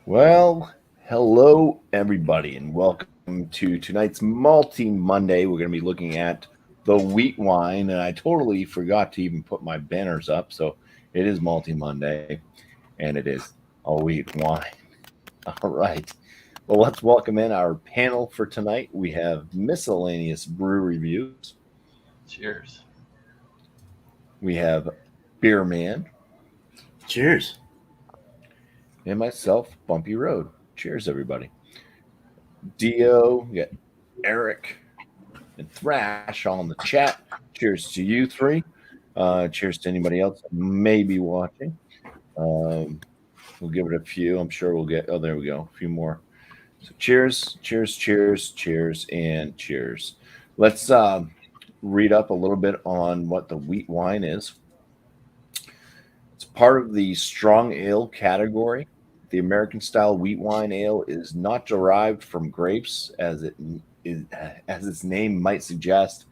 Well, hello everybody, and welcome to tonight's Malty Monday. We're going to be looking at the wheat wine, and I totally forgot to even put my banners up. So it is Malty Monday, and it is a wheat wine. All right. Well, let's welcome in our panel for tonight. We have miscellaneous brew reviews. Cheers. We have Beer Man Cheers. and myself, Bumpy Road. Cheers, everybody. Dio, we got Eric, and Thrash on the chat. Cheers to you three. Cheers to anybody else that may be watching. Um, we'll give it a few. I'm sure we'll get. Oh, there we go. A few more. So cheers, cheers, cheers, cheers, and cheers. Let's read up a little bit on what the wheat wine is. It's part of the strong ale category. The American style wheat wine ale is not derived from grapes, as its name might suggest.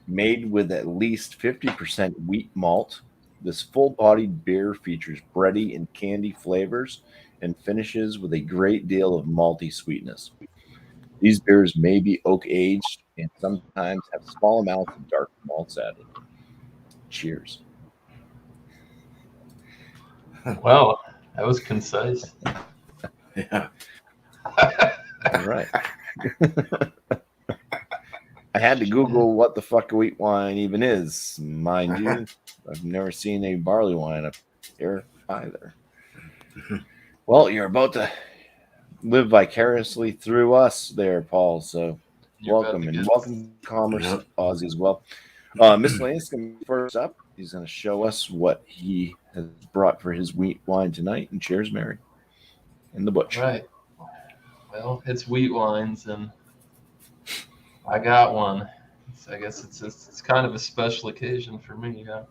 Made with at least 50% wheat malt, this full bodied beer features bready and candy flavors and finishes with a great deal of malty sweetness. These beers may be oak aged and sometimes have small amounts of dark malts added. Cheers. Well, that was concise. Yeah. All right. I had to Google what the fuck a wheat wine even is. Mind you, I've never seen a barley wine up here either. Well, you're about to live vicariously through us there, Paul. So You're about welcome to and get welcome Commerce Yep. Aussie as well. Miscellaneous going to be first up. He's going to show us what he has brought for his wheat wine tonight. And cheers, Mary. In the butch. right. Well, it's wheat wines, and I got one. So I guess it's kind of a special occasion for me. Yeah.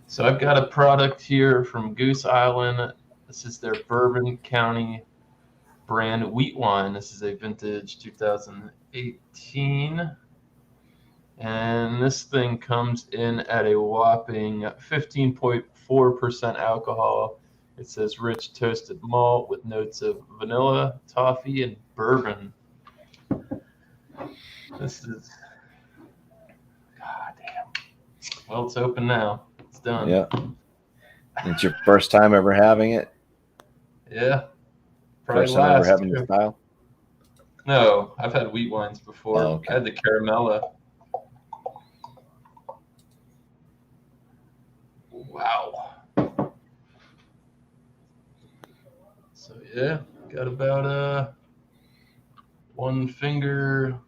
So I've got a product here from Goose Island. This is their Bourbon County brand wheat wine. This is a vintage 2018. And this thing comes in at a whopping 15.4% alcohol. It says rich toasted malt with notes of vanilla, toffee, and bourbon. This is, god damn. Well, it's open now. It's done. Yeah. It's your first time ever having it? Yeah. Probably First time ever last. having the Too. style? No, I've had wheat wines before. Oh, okay. I had the Caramella. Wow. So yeah, got about one finger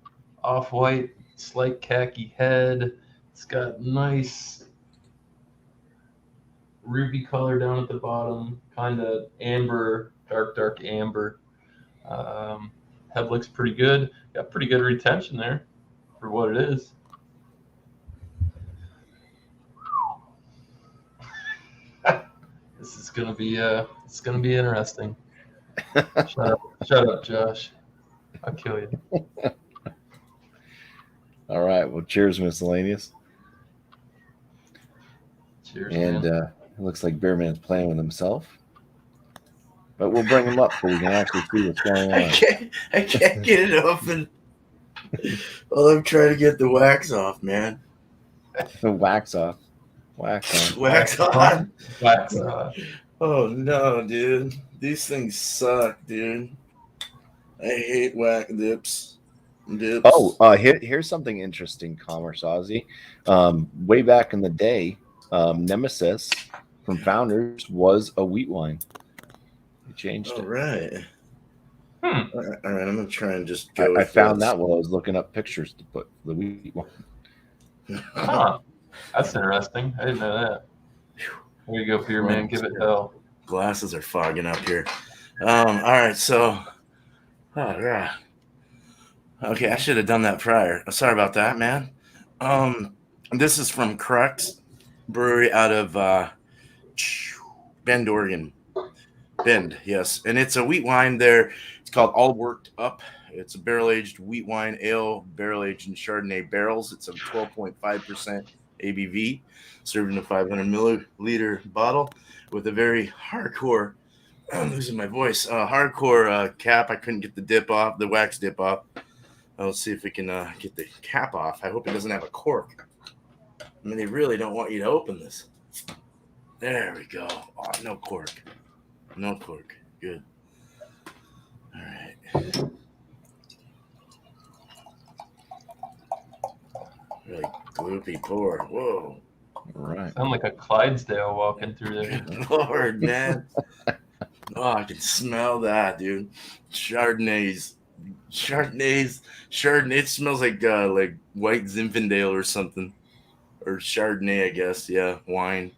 off-white, slight khaki head. It's got nice ruby color down at the bottom, kind of amber, dark amber. Head looks pretty good. Got pretty good retention there for what it is. This is it's gonna be interesting. Shut up, Josh. I'll kill you. All right. Well, cheers, miscellaneous. Cheers, And man. it looks like Bearman's playing with himself. But we'll bring him up so we can actually see what's going I on. can't get it open. Well, I'm trying to get the wax off, man. Wax off. Wax on. Wax on. Wax on. Oh no, dude. These things suck, dude. I hate wax dips. Oh, here's something interesting, Commerce Aussie. Way back in the day, Nemesis from Founders was a wheat wine. They changed All it. right. Hmm. All right, I'm gonna try and just go. I found that while I was looking up pictures to put for the wheat wine. Huh. That's interesting. I didn't know that. There you go, beer man. Give it hell. Glasses are fogging up here. All right, so. Oh yeah. Okay, I should have done that prior. Sorry about that, man. This is from Crux Brewery out of Bend, Oregon. Bend, yes, and it's a wheat wine. There, it's called All Worked Up. It's a barrel-aged wheat wine ale, barrel-aged in Chardonnay barrels. It's a 12.5% ABV, served in a 500 milliliter bottle with a very hardcore I'm losing my voice. Hardcore cap. I couldn't get the dip off, the wax dip off. Let's see if we can get the cap off. I hope it doesn't have a cork. I mean, they really don't want you to open this. There we go. Oh, no cork. No cork. Good. All right. Really gloopy pour. Whoa. All right. Sound like a Clydesdale walking through there. Good Lord, man. Oh, I can smell that, dude. Chardonnay. It smells like white Zinfandel or something, or Chardonnay, I guess. Yeah, wine.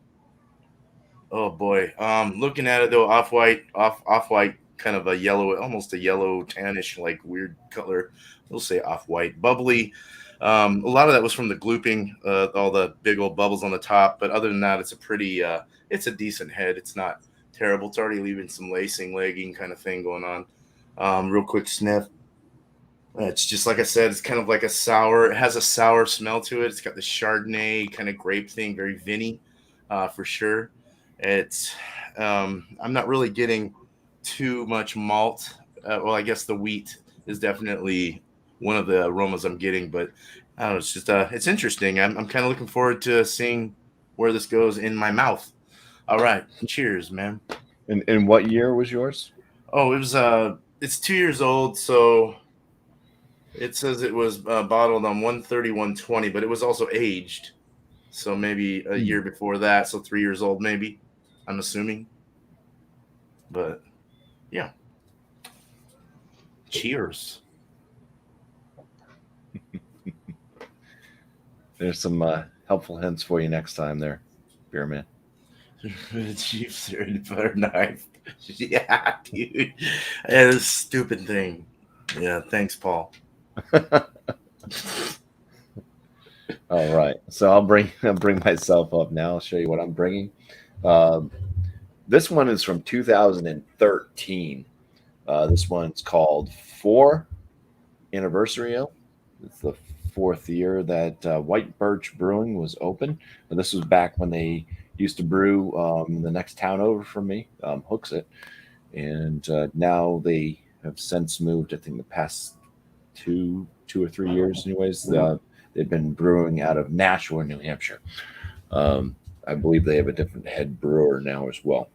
Oh boy. Looking at it though, off white, kind of a yellow, almost a yellow tannish, like weird color. We'll say off white, bubbly. A lot of that was from the glooping, all the big old bubbles on the top. But other than that, it's a pretty, it's a decent head. It's not terrible. It's already leaving some legging kind of thing going on. Real quick sniff. It's just like I said, it's kind of like a sour. It has a sour smell to it. It's got the Chardonnay kind of grape thing, very vinny, for sure. It's I'm not really getting too much malt. Well, I guess the wheat is definitely one of the aromas I'm getting, but I don't know. It's just it's interesting. I'm kind of looking forward to seeing where this goes in my mouth. All right, cheers, man. And what year was yours? Oh, it was it's 2 years old, so it says it was bottled on 1/30/120, but it was also aged, so maybe a year before that, so 3 years old, maybe. I'm assuming, but yeah. Cheers. There's some helpful hints for you next time there, Beer Man. Chiefs are in butter knife. Yeah, dude. That is a stupid thing. Yeah, thanks, Paul. All right, so I'll bring myself up now. I'll show you what I'm bringing. This one is from 2013. This one's called 4 Anniversary Ale. It's the 4th year that White Birch Brewing was open. And this was back when they used to brew the next town over from me, Hooksett. And now they have since moved, I think the past two or 3 years anyways. They've been brewing out of Nashua, New Hampshire. I believe they have a different head brewer now as well.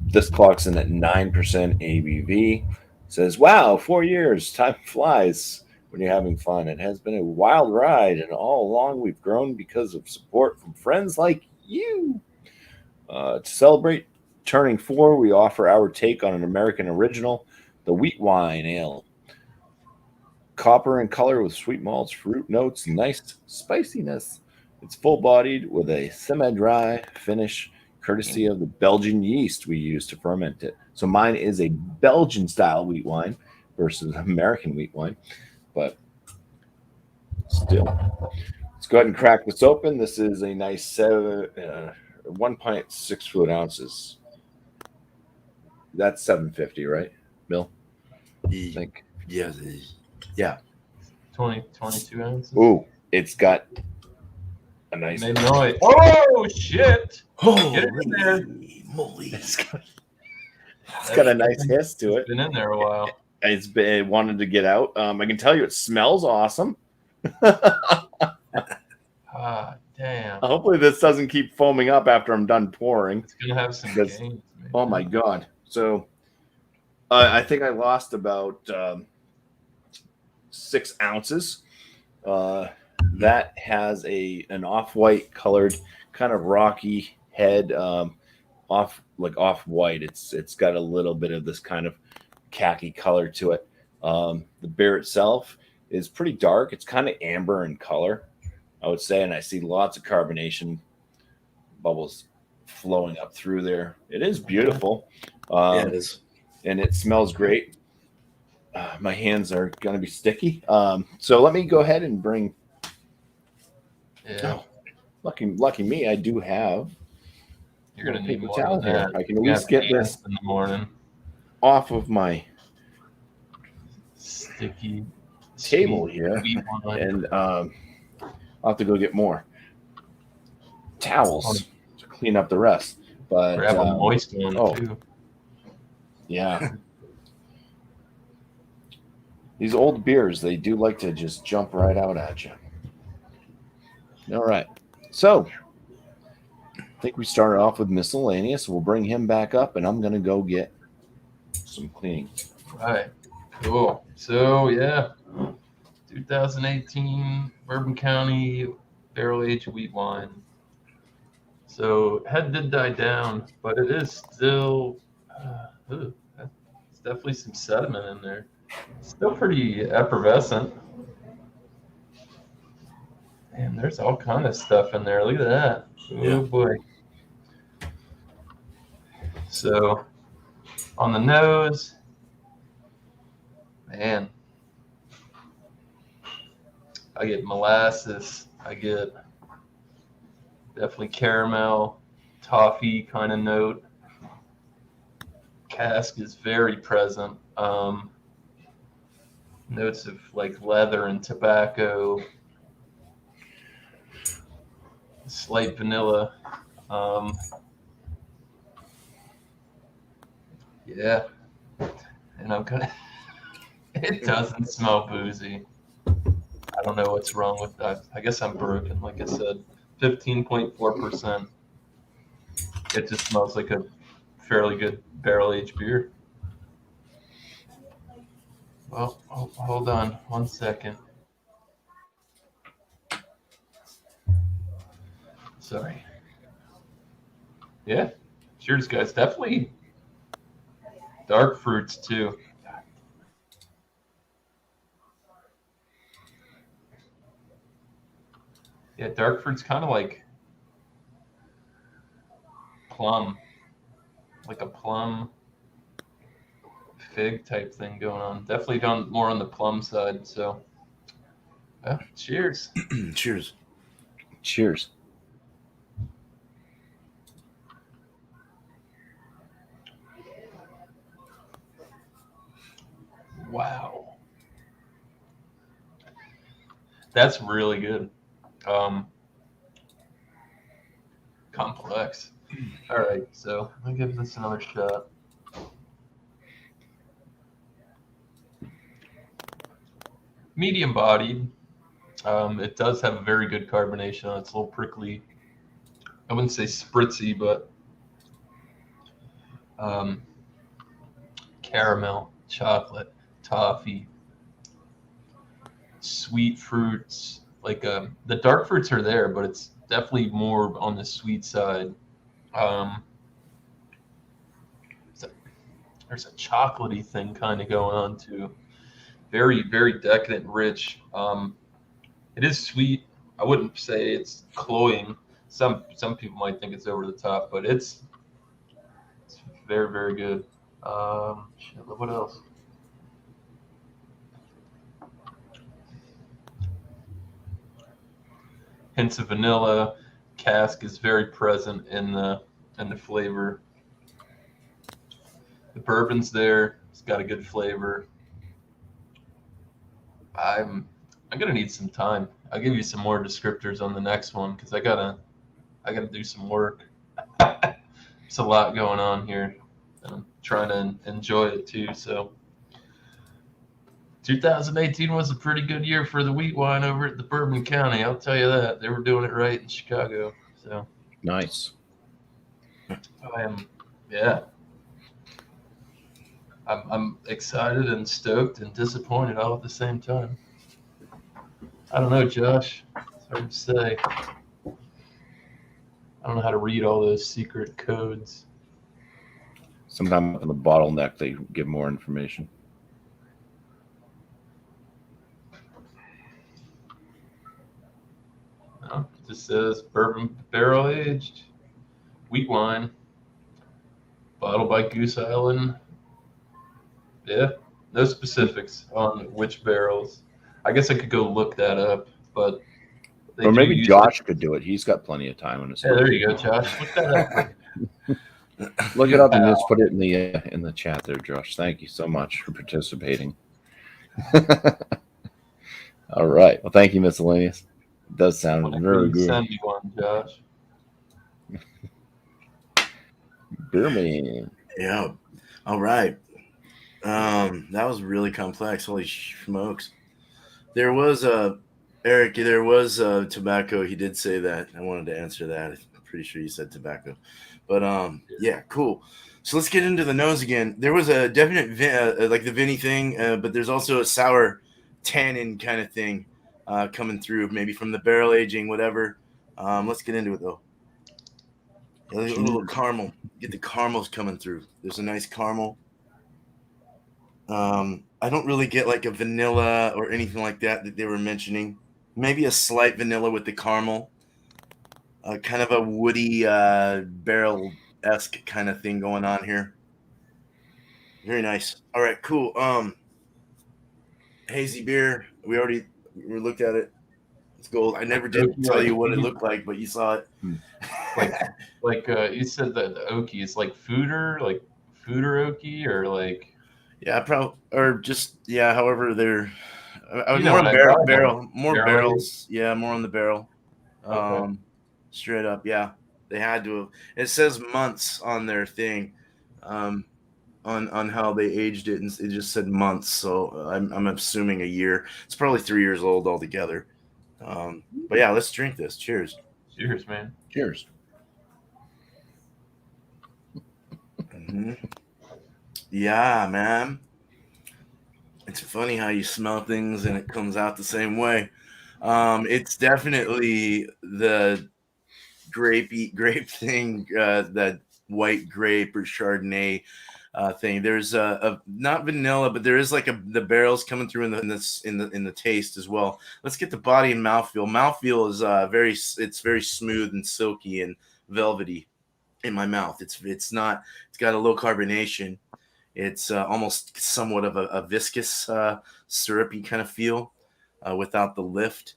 This clocks in at 9% ABV. Says, wow, 4 years. Time flies when you're having fun. It has been a wild ride, and all along we've grown because of support from friends like you. To celebrate turning 4, we offer our take on an American original, the Wheat Wine Ale. Copper in color with sweet malts, fruit notes, nice spiciness. It's full-bodied with a semi-dry finish, courtesy of the Belgian yeast we use to ferment it. So mine is a Belgian-style wheat wine versus American wheat wine, but still. Let's go ahead and crack this open. This is a nice 1.6 fluid ounces. That's 750, right, Bill? I think. Yeah. 22 ounces. Ooh, it's got a nice. Made noise. Oh shit! Oh, Get it in there. moly. It's got a nice hiss to it. It's been in there a while. It wanted to get out. I can tell you, it smells awesome. Ah, damn. Hopefully, this doesn't keep foaming up after I'm done pouring. It's gonna have some Because- gains. Maybe. Oh my god! So, I think I lost about 6 ounces. That has an off-white colored, kind of rocky head, off white. It's got a little bit of this kind of khaki color to it. The beer itself is pretty dark. It's kind of amber in color, I would say, and I see lots of carbonation bubbles flowing up through there. It is beautiful. Yeah, it is. And it smells great. My hands are going to be sticky. So let me go ahead and bring. Yeah. Lucky me, I do have You're gonna need paper more towel than here. that. I can at You least have get cans this in the morning. off of my Sticky table sweet here, wheat wine. and I'll have to go get more towels to clean up the rest. But Grab a moist one too. Yeah. These old beers, they do like to just jump right out at you. All right. So I think we started off with miscellaneous. We'll bring him back up, and I'm going to go get some cleaning. Right. Cool. So, yeah, 2018 Bourbon County barrel-aged wheat wine. So, head did die down, but it is still, it's definitely some sediment in there. It's still pretty effervescent. And there's all kind of stuff in there. Look at that. Oh, boy. So, on the nose, man, I get molasses. I get definitely caramel, toffee kind of note. Cask is very present. Notes of like leather and tobacco. Slight vanilla. Yeah. And I'm kind of, it doesn't smell boozy. I don't know what's wrong with that. I guess I'm broken. Like I said, 15.4%. It just smells like a fairly good barrel-aged beer. Well, hold on 1 second. Sorry. Yeah. Cheers, guys. Definitely dark fruits, too. Yeah, dark fruit's kind of like plum, like a plum fig type thing going on. Definitely done more on the plum side. So, cheers. Cheers. Cheers. Wow. That's really good. Complex. All right, so I'll give this another shot. Medium bodied. It does have a very good carbonation on it. It's a little prickly. I wouldn't say spritzy, but caramel, chocolate, toffee, sweet fruits. Like the dark fruits are there, but it's definitely more on the sweet side. There's a chocolatey thing kind of going on too. Very, very decadent, rich. It is sweet. I wouldn't say it's cloying. Some people might think it's over the top, but it's very, very good. What else? Hints of vanilla. Cask is very present in the flavor. The bourbon's there. It's got a good flavor. I'm gonna need some time. I'll give you some more descriptors on the next one because I gotta do some work. There's a lot going on here. I'm trying to enjoy it too. So 2018 was a pretty good year for the wheat wine over at the Bourbon County. I'll tell you that. They were doing it right in Chicago. So nice. I'm excited and stoked and disappointed all at the same time. I don't know, Josh. It's hard to say. I don't know how to read all those secret codes. Sometimes on the bottleneck, they give more information. No, it just says bourbon barrel aged wheat wine, bottled by Goose Island. Yeah, no specifics on which barrels. I guess I could go look that up, but or maybe Josh could do it. He's got plenty of time on his. Yeah, there you go, Josh. Look that up. Look it up and just put it in the chat there, Josh. Thank you so much for participating. All right. Well, thank you, Miscellaneous. It does sound very good. Send me one, Josh. Beer man. Yeah. All right. That was really complex. Holy smokes. There was Eric, there was tobacco. He did say that. I wanted to answer that. I'm pretty sure you said tobacco. But yeah, cool. So let's get into the nose again. There was a definite like the Vinny thing, but there's also a sour tannin kind of thing coming through, maybe from the barrel aging, whatever. Let's get into it though. A little caramel. Get the caramels coming through. There's a nice caramel. I don't really get like a vanilla or anything like that they were mentioning. Maybe a slight vanilla with the caramel. Kind of a woody barrel-esque kind of thing going on here. Very nice. All right, cool. Hazy beer. We looked at it. It's gold. I never did tell you what it looked like, but you saw it. Like you said that the oaky is like fooder oaky, or like Yeah, probably, or just yeah. However, they're You know more on what I barrel, thought. more Barrel barrels. Yeah, more on the barrel. Okay. Straight up, yeah. They had to have. It says months on their thing, on how they aged it, and it just said months. So I'm assuming a year. It's probably 3 years old altogether. But yeah, let's drink this. Cheers. Cheers, man. Cheers. Hmm. Yeah, man. It's funny how you smell things and it comes out the same way. It's definitely the grape thing, that white grape or Chardonnay thing. There's a not vanilla, but there is like the barrels coming through in the taste as well. Let's get the body and mouthfeel. Mouthfeel is very smooth and silky and velvety in my mouth. It's not. It's got a low carbonation. It's almost somewhat of a viscous, syrupy kind of feel without the lift,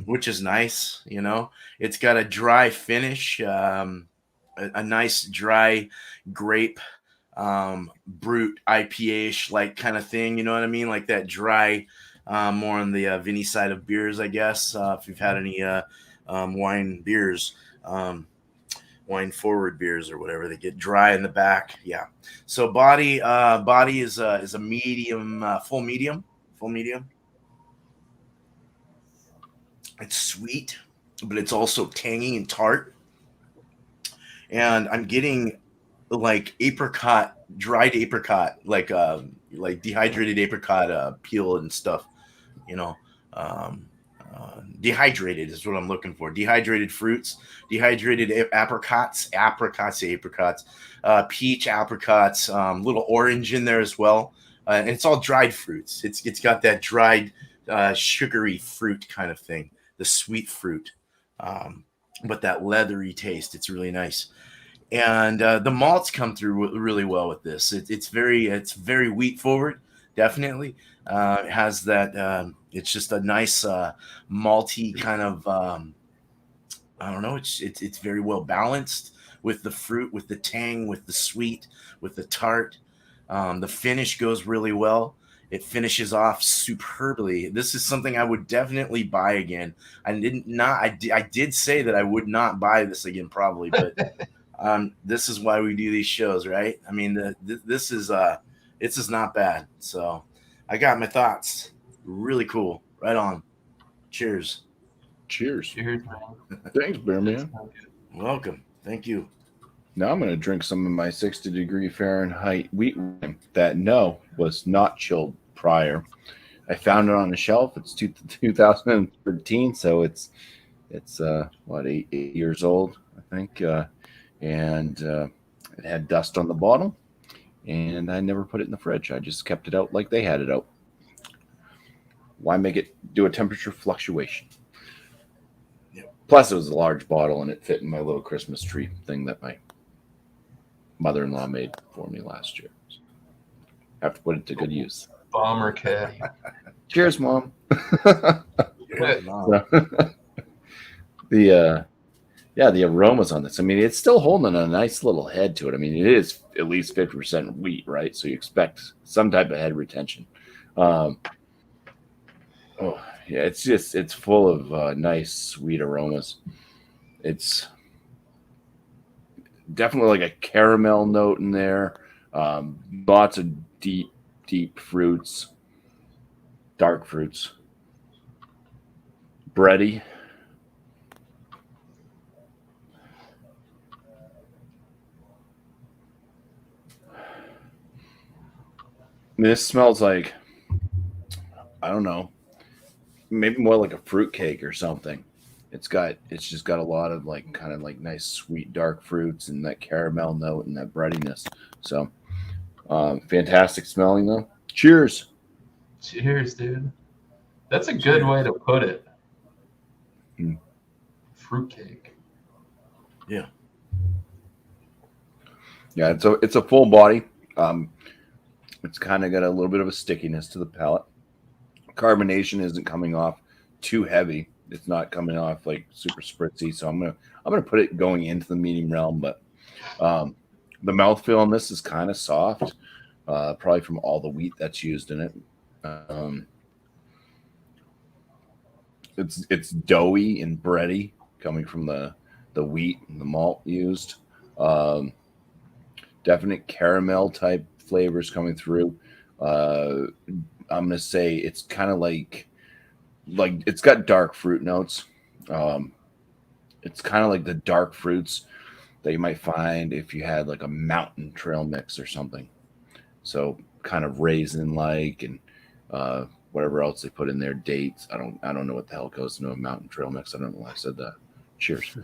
which is nice. It's got a dry finish, a nice dry grape, brute IPA-ish like kind of thing. You know what I mean? Like that dry, more on the Vinny side of beers, I guess. If you've had any wine beers. Wine forward beers or whatever, they get dry in the back. Yeah. So body is a medium, full medium. It's sweet, but it's also tangy and tart. And I'm getting like dried apricot, like dehydrated apricot peel and stuff. You know, um, dehydrated is what I'm looking for. Dehydrated fruits, dehydrated apricots, peach apricots, little orange in there as well, and it's all dried fruits. It's got that dried, sugary fruit kind of thing, the sweet fruit, but that leathery taste. It's really nice. And the malts come through really well with this. It's very wheat forward, definitely. It has that. It's just a nice malty kind of. I don't know. It's very well balanced with the fruit, with the tang, with the sweet, with the tart. The finish goes really well. It finishes off superbly. This is something I would definitely buy again. I did say that I would not buy this again probably, but this is why we do these shows, right? I mean, this is not bad. So I got my thoughts. Really cool. Right on. Cheers. Cheers. Cheers, man. Thanks, Beer That's Man. not good. Welcome. Thank you. Now I'm going to drink some of my 60-degree Fahrenheit wheat wine that was not chilled prior. I found it on a shelf. It's 2013, so it's what 8 years old, I think, and it had dust on the bottom, and I never put it in the fridge. I just kept it out like they had it out. Why make it do a temperature fluctuation? Yep. Plus, it was a large bottle, and it fit in my little Christmas tree thing that my mother-in-law made for me last year. So I have to put it to good use. Bomber caddy. Cheers, Mom. Wow. The aromas on this. I mean, it's still holding a nice little head to it. I mean, it is at least 50% wheat, right? So you expect some type of head retention. It's full of nice sweet aromas. It's definitely like a caramel note in there. Lots of deep fruits, dark fruits, bready. I mean, this smells like, I don't know, maybe more like a fruit cake or something. It's just got a lot of like kind of like nice sweet dark fruits and that caramel note and that breadiness. So fantastic smelling though. Cheers. Cheers, dude. That's a good Cheers. way to put it. Mm. Fruitcake. Yeah. Yeah, it's a full body. It's kind of got a little bit of a stickiness to the palate. Carbonation isn't coming off too heavy. It's not coming off like super spritzy. So I'm gonna put it going into the medium realm, but the mouthfeel on this is kind of soft, probably from all the wheat that's used in it. Um, it's doughy and bready coming from the wheat and the malt used. Um, Definite caramel type flavors coming through. Uh, I'm gonna say it's kind of like it's got dark fruit notes. Um, it's kind of like the dark fruits that you might find if you had like a mountain trail mix or something. So kind of raisin like and whatever else they put in there. Dates. I don't know what the hell goes into a mountain trail mix. I don't know why I said that. Cheers.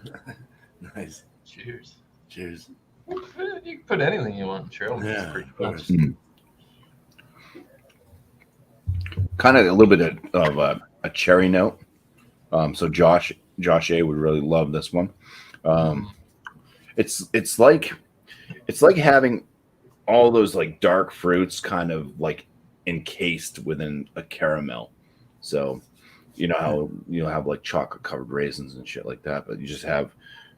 Nice. Cheers. Cheers. You can put anything you want in trail mix, Yeah, pretty of much. course. Kind of a little bit of a cherry note. So Josh A would really love this one. Um, it's like having all those like dark fruits kind of like encased within a caramel. So you know how you'll have like chocolate covered raisins and shit like that, but you just have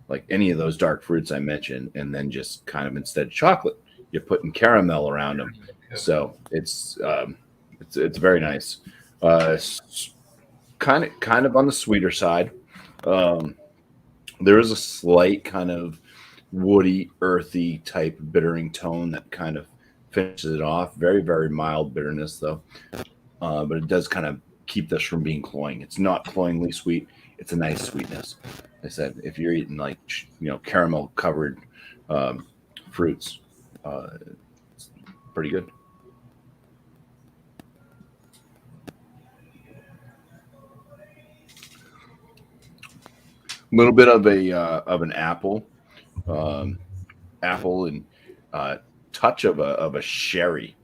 like any of those dark fruits I mentioned, and then just kind of instead of chocolate, you're putting caramel around them. Okay. So it's very nice. Uh, kind of on the sweeter side. Um, there is a slight kind of woody, earthy type bittering tone that kind of finishes it off. Very mild bitterness though, but it does kind of keep this from being cloying. It's not cloyingly sweet. It's a nice sweetness. I said if you're eating like caramel covered um, fruits, it's pretty good. A little bit of an um, apple and uh, touch of a sherry,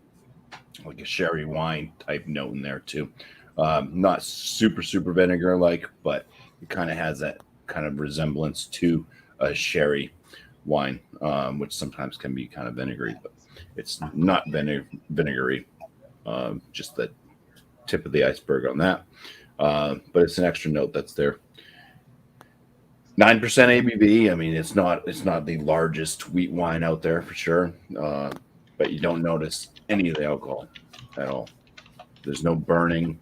like a sherry wine type note in there too. Not super vinegar like, but it kind of has that kind of resemblance to a sherry wine, which sometimes can be kind of vinegary, but it's not vinegary. Just the tip of the iceberg on that. But it's an extra note that's there. 9% ABV. I mean, it's not the largest wheat wine out there for sure, but you don't notice any of the alcohol at all. There's no burning,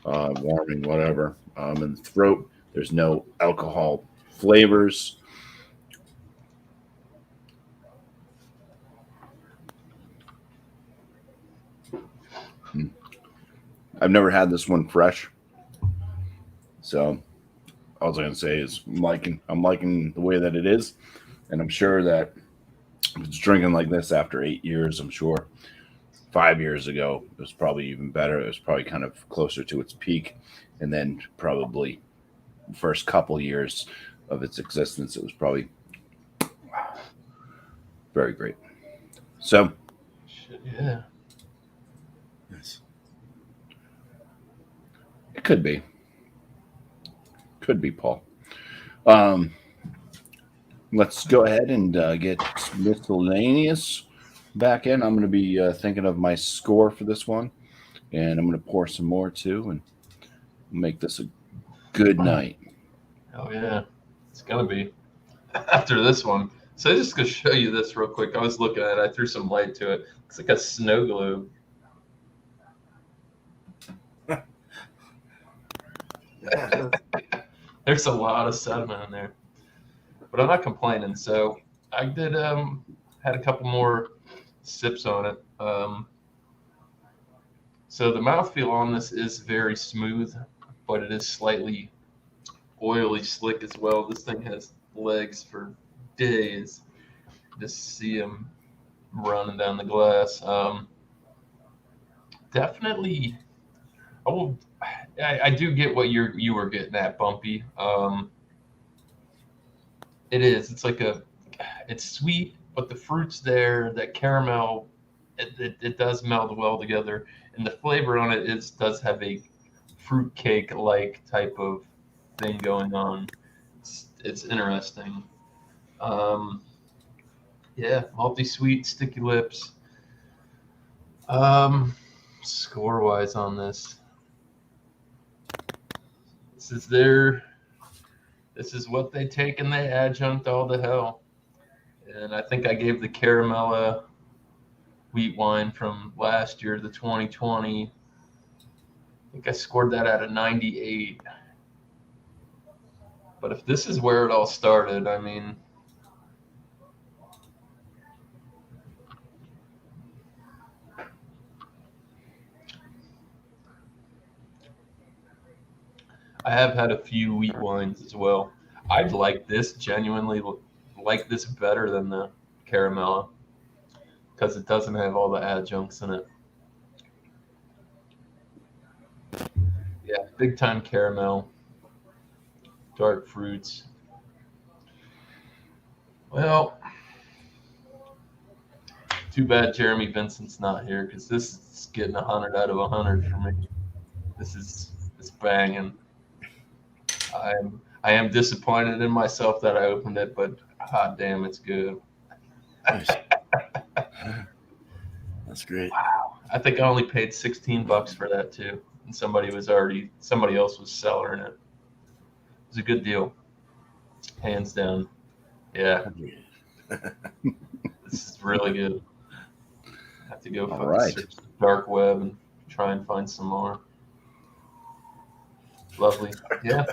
warming, whatever in the throat. There's no alcohol flavors. Hmm. I've never had this one fresh, so all I was gonna say is I'm liking the way that it is, and I'm sure that if it's drinking like this after 8 years, I'm sure 5 years ago it was probably even better. It was probably kind of closer to its peak, and then probably first couple years of its existence, it was probably very great. So Shit, yeah. Nice. it could be Paul. Um, let's go ahead and get miscellaneous back in. I'm going to be thinking of my score for this one, and I'm going to pour some more too, and make this a good night. Oh yeah, it's gonna be after this one. So I'm just gonna show you this real quick. I was looking at it. I threw some light to it. It's like a snow globe. Yeah. There's a lot of sediment in there, but I'm not complaining. So I did had a couple more sips on it. So the mouthfeel on this is very smooth, but it is slightly oily slick as well. This thing has legs for days. Just see them running down the glass. Definitely. Oh, I do get what you were getting at, Bumpy. It is. It's sweet, but the fruit's there. That caramel, it does meld well together, and the flavor on it does have a fruit cake like type of thing going on. It's interesting. Um, yeah, multi sweet, sticky lips. Score wise on this, this is their this is what they take and they adjunct all to hell. And I think I gave the Caramella wheat wine from last year, the 2020. I think I scored that at a 98. But if this is where it all started, I mean, I have had a few wheat wines as well. I'd genuinely like this better than the Caramella because it doesn't have all the adjuncts in it. Yeah, big time caramel, dark fruits. Well, too bad Jeremy Vincent's not here because this is getting 100 out of 100 for me. It's banging. I am disappointed in myself that I opened it, but hot damn, it's good. Nice. That's great. Wow. I think I only paid $16 for that too, and somebody else was selling it. It was a good deal, hands down. Yeah, this is really good. I have to go All right. search the dark web and try and find some more. Lovely. Yeah.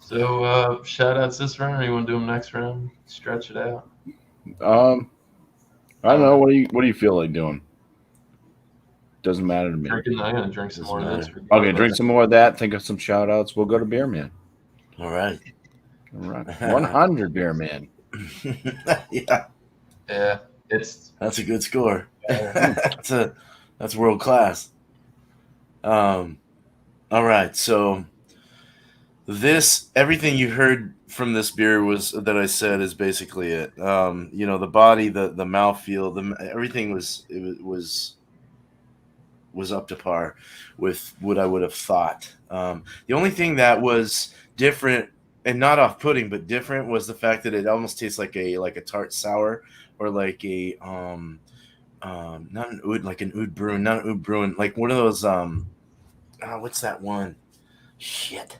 So shout outs this round, or you want to do them next round? Stretch it out. I don't know. What do you feel like doing? Doesn't matter to me. I'm gonna drink some Doesn't more of this. matter. Okay, drink some more of that. Think of some shout outs. We'll go to Beer Man. All right. All right. 100 Beer Man. Yeah, Yeah, that's a good score. That's world class. All right, so everything you heard from this beer that I said is basically it. The body, the mouthfeel, everything was up to par with what I would have thought. The only thing that was different and not off-putting, but different, was the fact that it almost tastes like a tart sour, or like a not an oud, like an oud bruin, not an oud bruin, like one of those what's that one? Shit,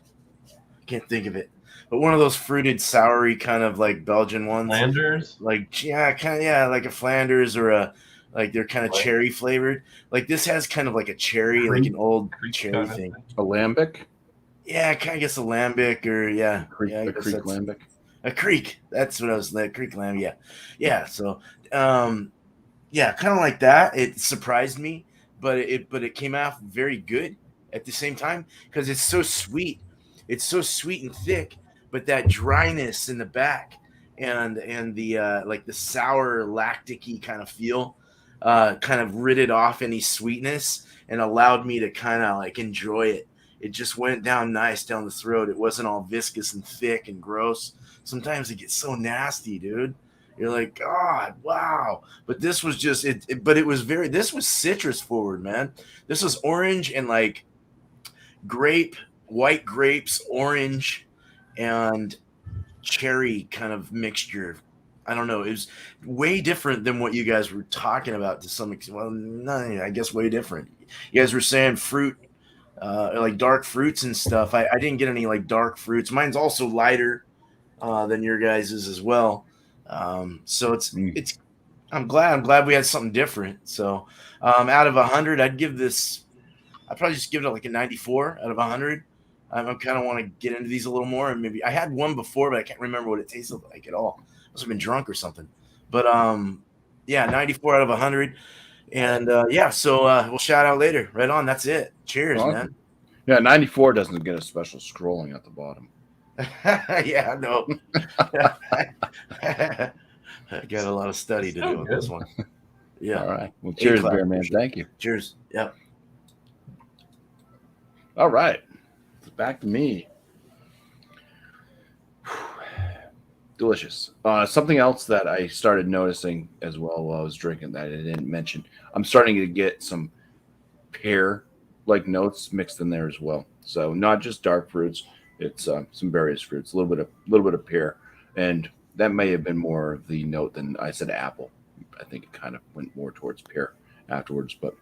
can't think of it. But one of those fruited, soury kind of like Belgian ones. Flanders? Like, yeah, kind of, yeah, like a Flanders, or like they're kind of cherry flavored. Like this has kind of like a cherry, like an old cherry thing. A lambic? Yeah, I kind of guess a lambic, or yeah. A creek lambic. A creek. That's what I was like. Creek lamb. Yeah. Yeah. So, yeah, kind of like that. It surprised me, but it came out very good at the same time, because it's so sweet. It's so sweet and thick, but that dryness in the back, and the like the sour lactic-y kind of feel kind of rid it off any sweetness and allowed me to kind of like enjoy it. It just went down nice down the throat. It wasn't all viscous and thick and gross. Sometimes it gets so nasty, dude. You're like, God, wow. But this was just but it was this was citrus forward, man. This was orange and like white grapes, orange, and cherry kind of mixture. I don't know. It was way different than what you guys were talking about to some extent. Well, no, I guess way different. You guys were saying fruit, like dark fruits and stuff. I didn't get any like dark fruits. Mine's also lighter than your guys's as well. So it's I'm glad we had something different. So out of 100, I'd probably just give it like a 94 out of 100. I kind of want to get into these a little more, and maybe I had one before, but I can't remember what it tasted like at all. Must have been drunk or something. But yeah, 94 out of 100. And yeah, so we'll shout out later. Right on. That's it. Cheers, Awesome. Yeah, 94 doesn't get a special scrolling at the bottom. man. Yeah, no. I got a lot of study to do with this one. Yeah. All right. Well, cheers, A-class beer man. version. Thank you. Cheers. Yeah. All right. It's back to me. Delicious. Something else that I started noticing as well while I was drinking that I didn't mention. I'm starting to get some pear-like notes mixed in there as well. So not just dark fruits. It's some various fruits, a little bit of pear, and that may have been more of the note than I said apple. I think it kind of went more towards pear afterwards, but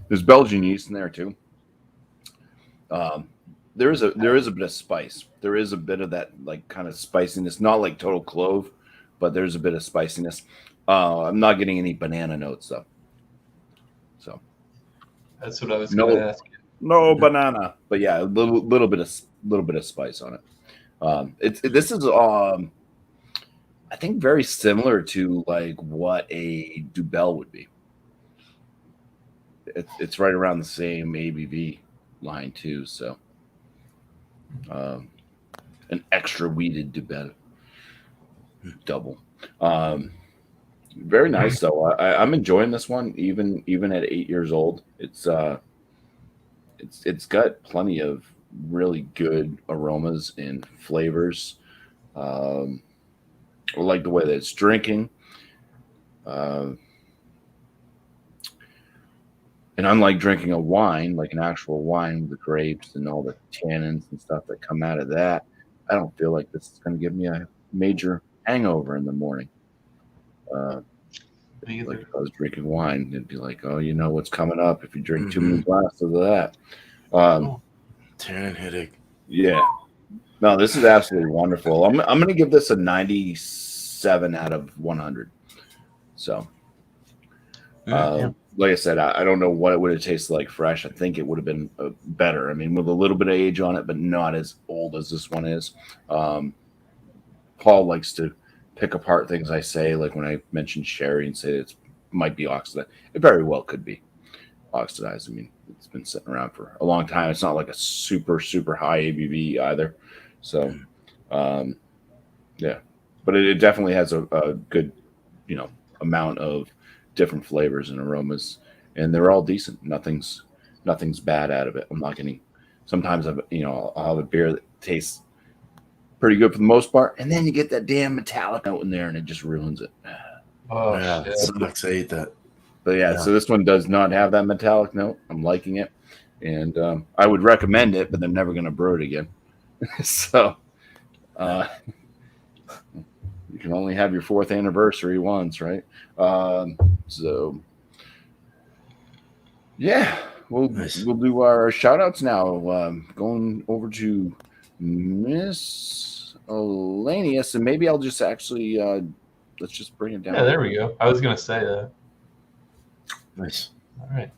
there's Belgian yeast in there too. There is a bit of spice. There is a bit of that like kind of spiciness, not like total clove, but there's a bit of spiciness. I'm not getting any banana notes though. So That's what I was going to ask you. no banana, but yeah, a little bit of spice on it. This is I think very similar to like what a Dubel would be. It's right around the same ABV line too, so an extra weeded Dubel double. Very nice though. I'm enjoying this one even at 8 years old. It's got plenty of really good aromas and flavors. I like the way that it's drinking. And unlike drinking a wine, like an actual wine with the grapes and all the tannins and stuff that come out of that, I don't feel like this is going to give me a major hangover in the morning. Like if I was drinking wine, it'd be like, oh, you know what's coming up if you drink too many glasses of that. Tannin headache. Yeah. No, this is absolutely wonderful. I'm going to give this a 97 out of 100. So, like I said, I don't know what it would have tasted like fresh. I think it would have been better. I mean, with a little bit of age on it, but not as old as this one is. Paul likes to pick apart things I say, like when I mentioned sherry and say it might be oxidized. It very well could be oxidized. I mean, it's been sitting around for a long time. It's not like a super, super high ABV either. So, yeah. But it definitely has a good, amount of different flavors and aromas, and they're all decent. Nothing's bad out of it. I'm not getting. Sometimes I'll have a beer that tastes pretty good for the most part, and then you get that damn metallic note in there, and it just ruins it. Oh, yeah, shit. it sucks. I hate that. But yeah, so this one does not have that metallic note. I'm liking it, and I would recommend it, but they're never going to brew it again. So you can only have your 4th anniversary once, right? So yeah, we'll do our shout outs now. Going over to Miss Elanius, and maybe I'll just actually let's just bring it down. Yeah, there we go. I was going to say that. Nice. All right.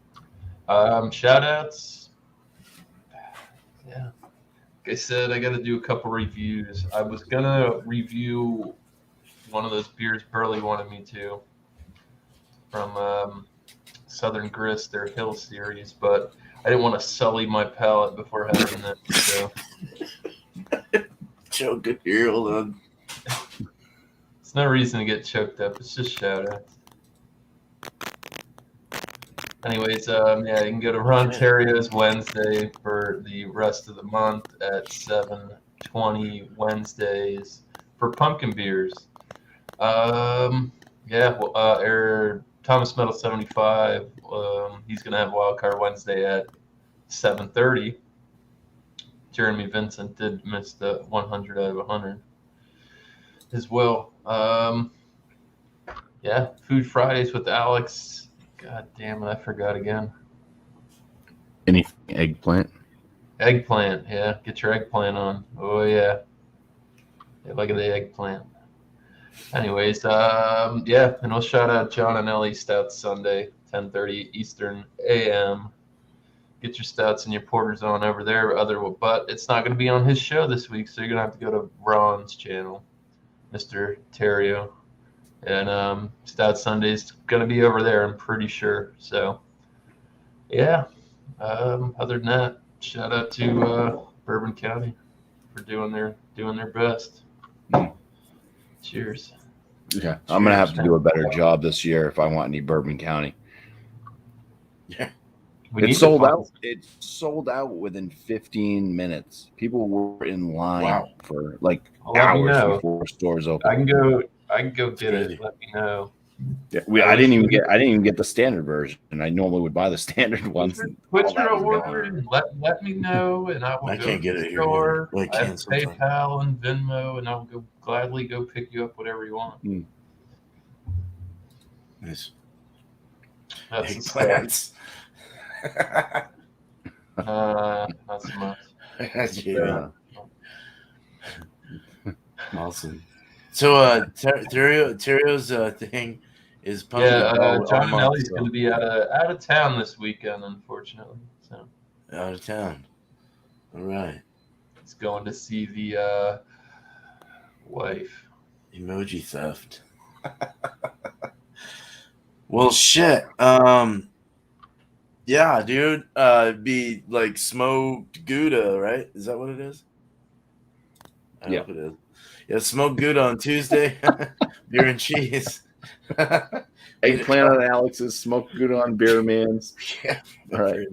Shout outs. Yeah. Like I said, I got to do a couple reviews. I was going to review one of those beers Burley wanted me to from Southern Grist, their Hill series, but I didn't want to sully my palate before having that. So. Choke it here. Hold on. It's no reason to get choked up. It's just shout outs. Anyways, yeah, you can go to Rontario's Wednesday for the rest of the month at 7:20 Wednesdays for pumpkin beers. Thomas Metal 75. He's gonna have Wildcard Wednesday at 7:30. Jeremy Vincent did miss the 100 out of 100 as well. Food Fridays with Alex. God damn it, I forgot again. Anything eggplant? Eggplant, yeah. Get your eggplant on. Oh, yeah. Look at the eggplant. Anyways, and we'll shout out John and Ellie Stout Sunday, 10:30 Eastern AM. get your stouts and your porters on over there. But it's not going to be on his show this week, so you're going to have to go to Ron's channel, Mr. Terrio. And Stout Sunday's going to be over there, I'm pretty sure. So, yeah. Other than that, shout out to Bourbon County for doing their best. Cheers. Yeah, I'm gonna have to do a better job this year if I want any Bourbon County. Yeah. It's sold out. It's sold out within 15 minutes. People were in line for like hours before stores open. I can go get it. Let me know. Yeah, I didn't even get the standard version, and I normally would buy the standard ones. Put your order and let me know, and I will. I can't get it store. here. I have PayPal and Venmo, and I'll gladly go pick you up whatever you want. Nice. That's the start. Not so much. Yeah. Awesome. So Terrio's thing is pumping. John and Ellie's going to be out of town this weekend, unfortunately. So out of town. All right. He's going to see the wife. Emoji theft. Well, shit. Yeah, dude. Be like smoked Gouda, right? Is that what it is? I hope it is. Yeah, smoked Gouda on Tuesday. Beer and cheese. Eggplant on Alex's, smoked Gouda on Beer Man's. Yeah. All right.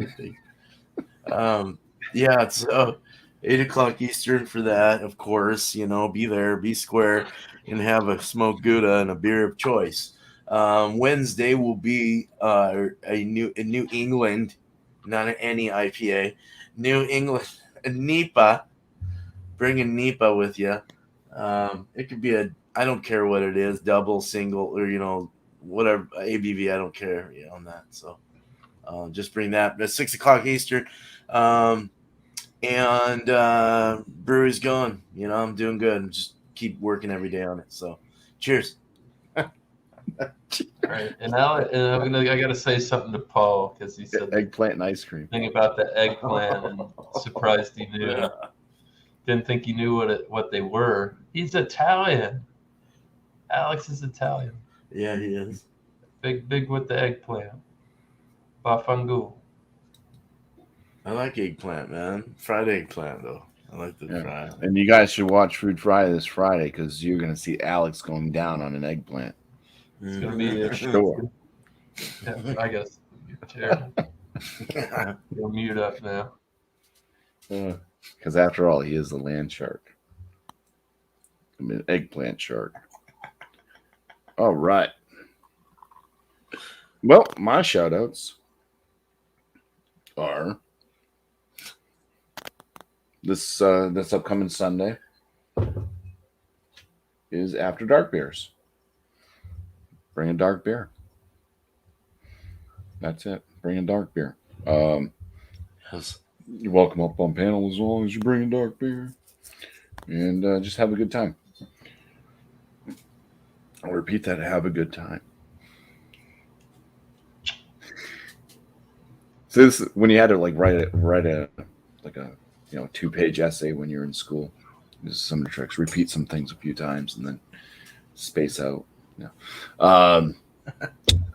Yeah, so 8:00 Eastern for that, of course. Be there, be square, and have a smoked Gouda and a beer of choice. Wednesday will be a New England, not any IPA, New England, a NEPA. Bring a NEPA with you. It could be I don't care what it is, double, single, or whatever ABV. I don't care on that. So just bring that. At 6:00 Eastern, and brewery's going. I'm doing good. I'm just keep working every day on it. So, cheers. Right, and I got to say something to Paul because he said eggplant and ice cream. Thing about the eggplant, and surprised he knew. Didn't think he knew what they were. He's Italian. Alex is Italian. Yeah, he is. Big with the eggplant. Bafangu. I like eggplant, man. Fried eggplant, though. I like the fried. And you guys should watch Food Friday this Friday because you're going to see Alex going down on an eggplant. It's going to be sure. Yeah, I guess. You'll mute up now. Because after all, he is a land shark. I mean, eggplant shark. All right. Well, my shout outs are this upcoming Sunday is After Dark Beers. Bring a dark beer. That's it. Bring a dark beer. Yes. You're welcome up on panel as long as you bring a dark beer. And just have a good time. I'll repeat that. Have a good time. So this when you had to write a 2-page essay when you're in school. This is some of the tricks. Repeat some things a few times and then space out. Yeah.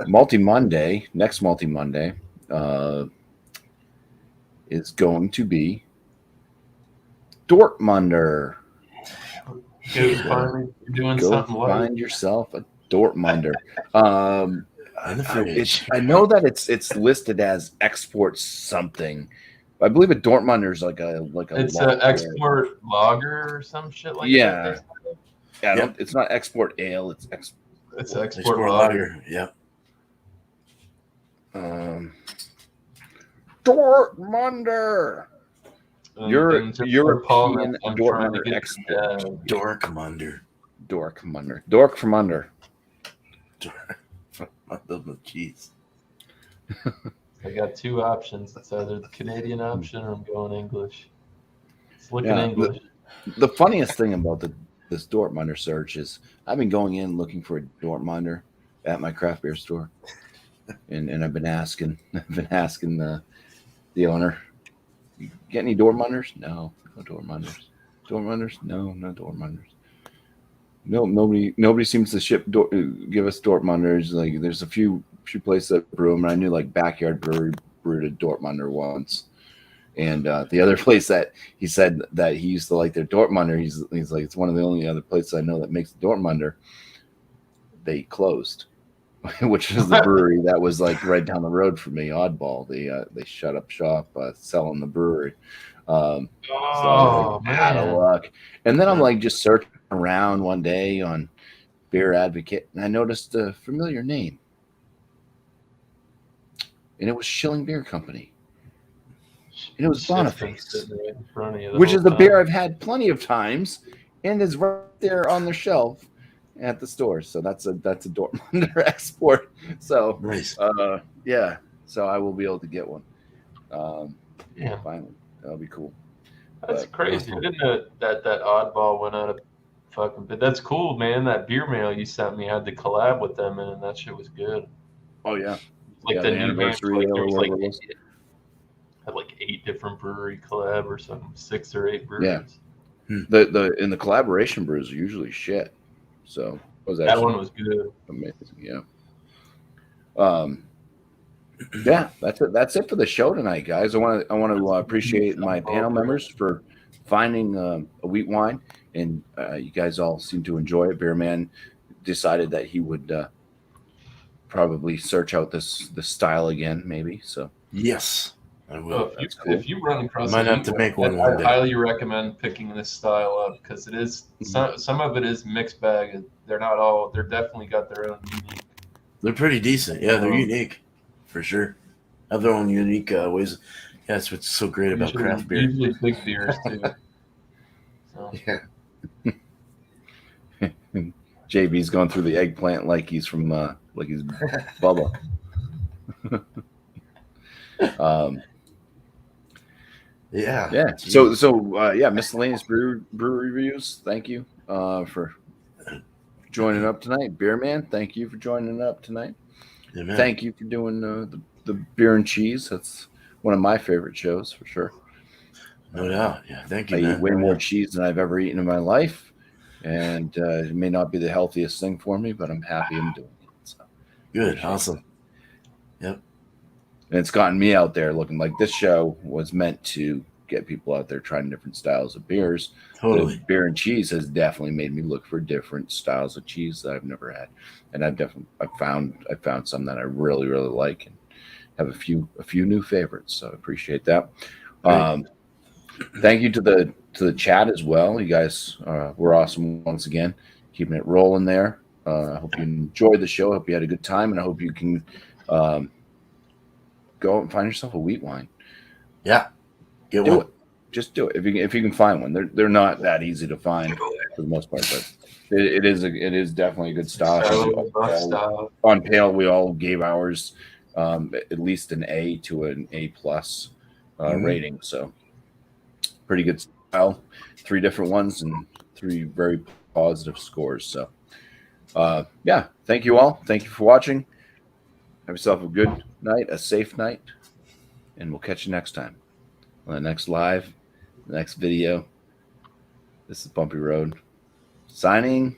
Malty Monday, next Malty Monday, is going to be Dortmunder. Go find yourself a Dortmunder. I know that it's listed as export something. I believe a Dortmunder is like a. It's an export lager or some shit like that. Yeah, it's not export ale. It's export lager. Yeah. Dortmunder. You're a European Dortmunder export. Dorkmunder. Dork from under. I love the cheese. I got two options. It's either the Canadian option or I'm going English. It's looking English. The funniest thing about this Dortmunder search is I've been going in looking for a Dortmunder at my craft beer store, and I've been asking the owner. You get any Dortmunders? No, no Dortmunders. Dortmunders? No, no Dortmunders. No, nobody seems to give us Dortmunders. Like there's a few places that brew them, and I knew like Backyard Brewery brewed a Dortmunder once, and the other place that he said that he used to like their Dortmunder, he's like it's one of the only other places I know that makes the Dortmunder. They closed, which is the brewery that was like right down the road from me. Oddball, they shut up shop selling the brewery. So Oh out of man. luck. And then I'm like just searching around one day on Beer Advocate, and I noticed a familiar name, and it was Schilling Beer Company, and it was Shit's been Boniface, sitting right in front of you the which whole is the time. beer I've had plenty of times, and is right there on the shelf at the store. So that's a Dortmunder export. So Nice. yeah, so I will be able to get one. Yeah, Finally, that'll be cool. that's But crazy. I didn't know that oddball went out of fucking. But that's cool, man. That beer mail you sent me had the collab with them, in, and that shit was good. oh yeah, Like yeah, the the new names, anniversary like ale there or was whatever like it was. had like 8 different brewery collab or something, 6 or 8 Yeah. breweries. The collaboration brews are usually shit. So it was That actually one was good. amazing. Yeah. Yeah, that's it for the show tonight, guys. I want to appreciate my panel members for finding a wheat wine, and you guys all seem to enjoy it. Beer Man decided that he would probably search out this style again, maybe. So Yes, I So will. that's cool. if you run across Might a have wheat to wine, make one one I day. highly recommend picking this style up because it is some of it is mixed bag. They're not all. They're definitely got their own unique. They're pretty decent. Yeah, they're unique for sure. Have their own unique ways. Yeah, that's what's so great about craft beer. Usually big beers too. So. Yeah. JB's going through the eggplant like he's from like he's Bubba. Yeah. So yeah, miscellaneous brewery reviews. Thank you for joining up tonight. Beer Man, thank you for joining up tonight. Yeah, man. Thank you for doing the beer and cheese. That's one of my favorite shows for sure. No doubt. Yeah, thank you, I man. eat way more cheese than I've ever eaten in my life, and it may not be the healthiest thing for me, but I'm happy I'm doing it. So. Good. Awesome. And it's gotten me out there looking like this show was meant to get people out there trying different styles of beers. Totally. The beer and cheese has definitely made me look for different styles of cheese that I've never had, and I've found some that I really like and have a few new favorites. So I appreciate that. Right. Thank you to the chat as well. You guys were awesome once again, keeping it rolling there. I hope you enjoyed the show. I hope you had a good time, and I hope you can go out and find yourself a wheat wine. Yeah, get do one. it. Just do it if you can find one. They're not that easy to find for the most part, but it is definitely a good style. On Pale, we all gave ours at least an A to an A plus rating. So pretty good style. 3 different ones and 3 very positive scores. So yeah, thank you all. Thank you for watching. Have yourself a good night, a safe night, and we'll catch you next time on the next live, the next video. This is Bumpy Road signing